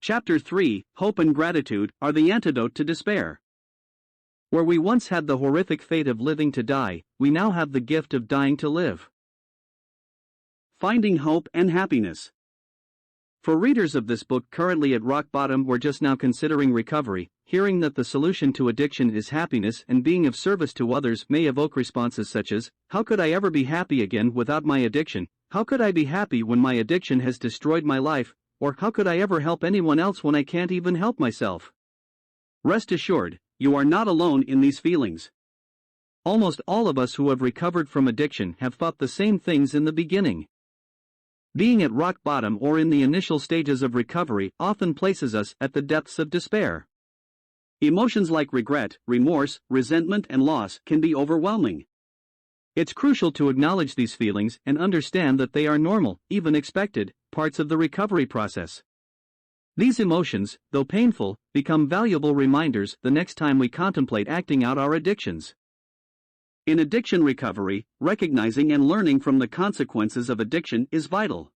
Chapter 3, Hope and Gratitude are the antidote to despair. Where we once had the horrific fate of living to die, we now have the gift of dying to live. Finding Hope and Happiness. For readers of this book currently at rock bottom or just now considering recovery, hearing that the solution to addiction is happiness and being of service to others may evoke responses such as, "How could I ever be happy again without my addiction? How could I be happy when my addiction has destroyed my life? Or how could I ever help anyone else when I can't even help myself?" Rest assured, you are not alone in these feelings. Almost all of us who have recovered from addiction have thought the same things in the beginning. Being at rock bottom or in the initial stages of recovery often places us at the depths of despair. Emotions like regret, remorse, resentment, and loss can be overwhelming. It's crucial to acknowledge these feelings and understand that they are normal, even expected, parts of the recovery process. These emotions, though painful, become valuable reminders the next time we contemplate acting out our addictions. In addiction recovery, recognizing and learning from the consequences of addiction is vital.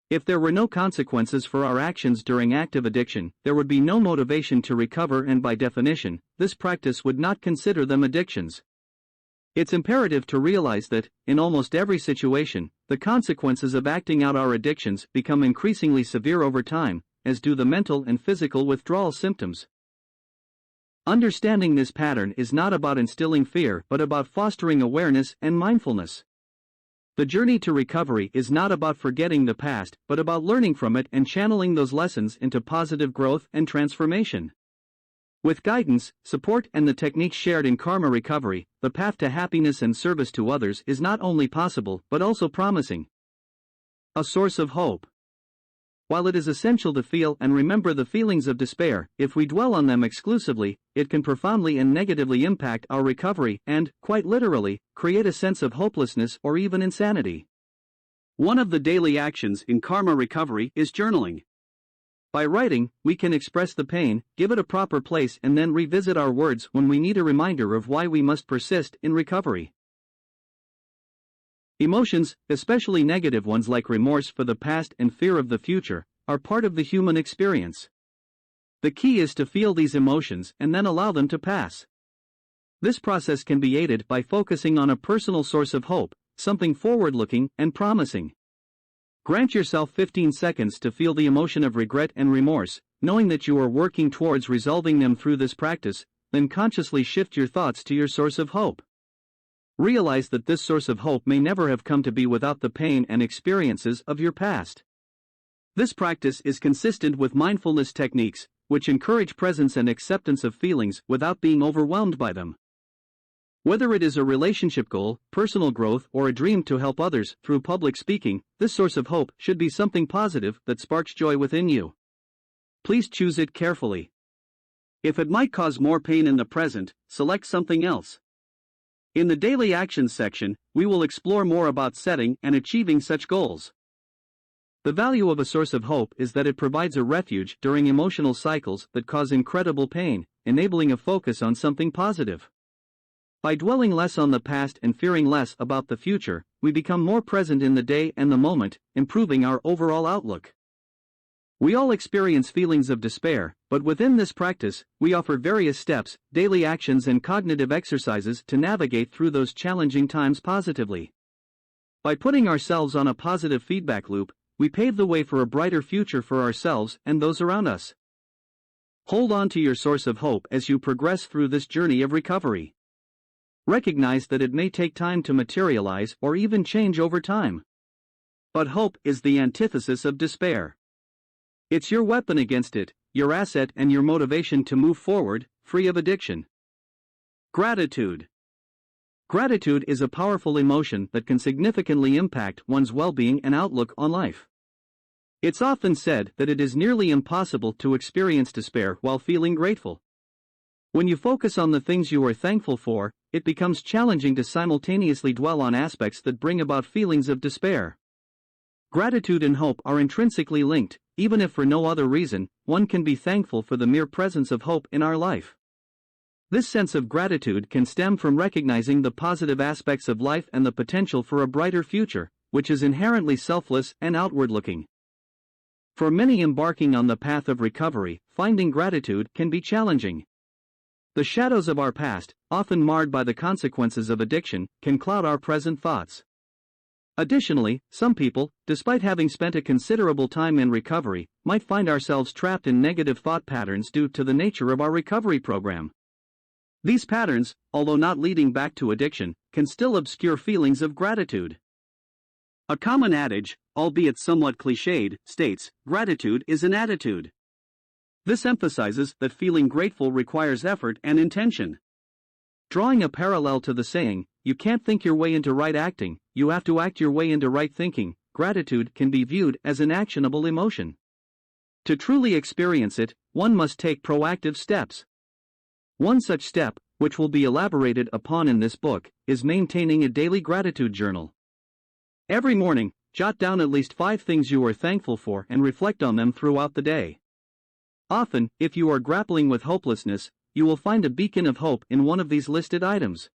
If there were no consequences for our actions during active addiction, there would be no motivation to recover, and by definition, this practice would not consider them addictions. It's imperative to realize that, in almost every situation, the consequences of acting out our addictions become increasingly severe over time, as do the mental and physical withdrawal symptoms. Understanding this pattern is not about instilling fear but about fostering awareness and mindfulness. The journey to recovery is not about forgetting the past but about learning from it and channeling those lessons into positive growth and transformation. With guidance, support, and the techniques shared in Karma Recovery, the path to happiness and service to others is not only possible but also promising. A source of hope. While it is essential to feel and remember the feelings of despair, if we dwell on them exclusively, it can profoundly and negatively impact our recovery and, quite literally, create a sense of hopelessness or even insanity. One of the daily actions in Karma Recovery is journaling. By writing, we can express the pain, give it a proper place, and then revisit our words when we need a reminder of why we must persist in recovery. Emotions, especially negative ones like remorse for the past and fear of the future, are part of the human experience. The key is to feel these emotions and then allow them to pass. This process can be aided by focusing on a personal source of hope, something forward-looking and promising. Grant yourself 15 seconds to feel the emotion of regret and remorse, knowing that you are working towards resolving them through this practice, then consciously shift your thoughts to your source of hope. Realize that this source of hope may never have come to be without the pain and experiences of your past. This practice is consistent with mindfulness techniques, which encourage presence and acceptance of feelings without being overwhelmed by them. Whether it is a relationship goal, personal growth, or a dream to help others through public speaking, this source of hope should be something positive that sparks joy within you. Please choose it carefully. If it might cause more pain in the present, select something else. In the Daily Actions section, we will explore more about setting and achieving such goals. The value of a source of hope is that it provides a refuge during emotional cycles that cause incredible pain, enabling a focus on something positive. By dwelling less on the past and fearing less about the future, we become more present in the day and the moment, improving our overall outlook. We all experience feelings of despair, but within this practice, we offer various steps, daily actions, and cognitive exercises to navigate through those challenging times positively. By putting ourselves on a positive feedback loop, we pave the way for a brighter future for ourselves and those around us. Hold on to your source of hope as you progress through this journey of recovery. Recognize that it may take time to materialize or even change over time. But hope is the antithesis of despair. It's your weapon against it, your asset, and your motivation to move forward, free of addiction. Gratitude. Gratitude is a powerful emotion that can significantly impact one's well-being and outlook on life. It's often said that it is nearly impossible to experience despair while feeling grateful. When you focus on the things you are thankful for, it becomes challenging to simultaneously dwell on aspects that bring about feelings of despair. Gratitude and hope are intrinsically linked, even if for no other reason. One can be thankful for the mere presence of hope in our life. This sense of gratitude can stem from recognizing the positive aspects of life and the potential for a brighter future, which is inherently selfless and outward-looking. For many embarking on the path of recovery, finding gratitude can be challenging. The shadows of our past, often marred by the consequences of addiction, can cloud our present thoughts. Additionally, some people, despite having spent a considerable time in recovery, might find ourselves trapped in negative thought patterns due to the nature of our recovery program. These patterns, although not leading back to addiction, can still obscure feelings of gratitude. A common adage, albeit somewhat cliched, states, "Gratitude is an attitude." This emphasizes that feeling grateful requires effort and intention. Drawing a parallel to the saying, "You can't think your way into right acting, you have to act your way into right thinking," gratitude can be viewed as an actionable emotion. To truly experience it, one must take proactive steps. One such step, which will be elaborated upon in this book, is maintaining a daily gratitude journal. Every morning, jot down at least 5 things you are thankful for and reflect on them throughout the day. Often, if you are grappling with hopelessness, you will find a beacon of hope in one of these listed items.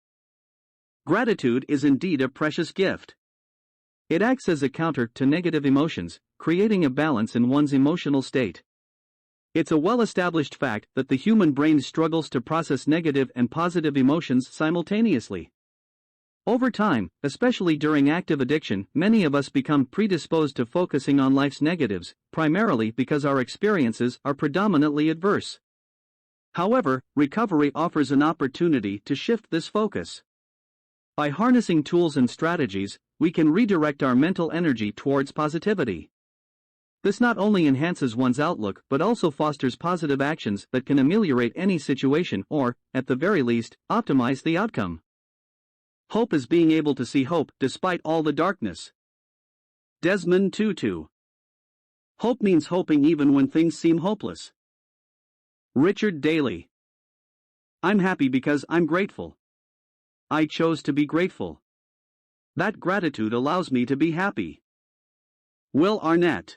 Gratitude is indeed a precious gift. It acts as a counter to negative emotions, creating a balance in one's emotional state. It's a well-established fact that the human brain struggles to process negative and positive emotions simultaneously. Over time, especially during active addiction, many of us become predisposed to focusing on life's negatives, primarily because our experiences are predominantly adverse. However, recovery offers an opportunity to shift this focus. By harnessing tools and strategies, we can redirect our mental energy towards positivity. This not only enhances one's outlook but also fosters positive actions that can ameliorate any situation or, at the very least, optimize the outcome. Hope is being able to see hope despite all the darkness. Desmond Tutu. Hope means hoping even when things seem hopeless. Richard Daly. I'm happy because I'm grateful. I chose to be grateful. That gratitude allows me to be happy. Will Arnett.